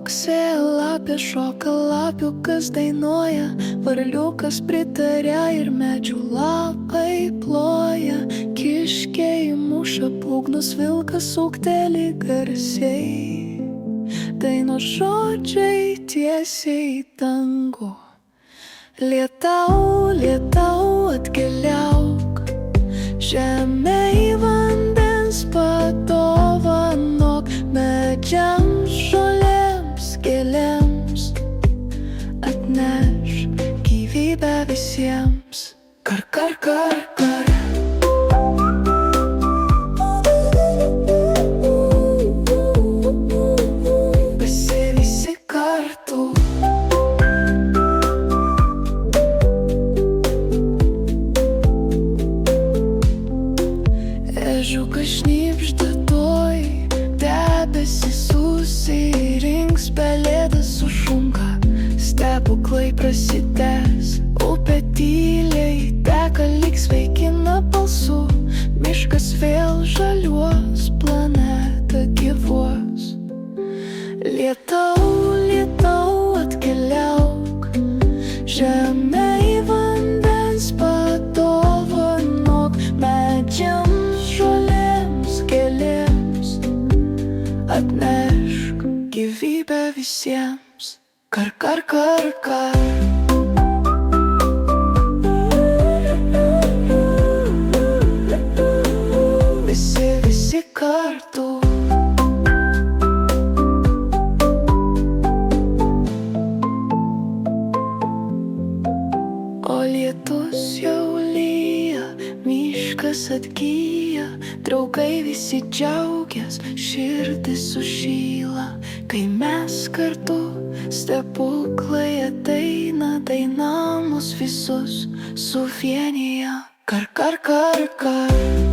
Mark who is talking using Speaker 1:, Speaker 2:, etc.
Speaker 1: Uoksė lapė šoka, lapiukas dainuoja, varliukas pritaria ir medžių lapai ploja. Kiškiai muša būgnus, vilkas ūkteli garsiai, dainos žodžiai tiesiai į dangų. Lietau, lietau, atkeliauk, žemei vandens padovanok, medžiams, žolėms, gėlėms, atnešk gyvybę visiems. Kar, kar, kar, kar. Visi, visi kartu. Ežiukas šnibžda tuoj, debesys susirinks, pelėdas sušunka, stebuklai prasidės. Upė tyliai teka, lyg sveikina balsu, miškas vėl žaliuos, planeta gyvuos. Lietau, lietau, atkeliauk, žemei vandens padovanok, medžiams, žolėms, gėlėms, atnešk gyvybę visiems. Kar, kar, kar, kar. Visi, visi kartu. O lietus jau lyja, miškas atgyja, draugai visi džiaugias, širdis sušyla. Kai mes kartu, stebuklai ateina, daina mus visus suvienija. Kar, kar, kar, kar.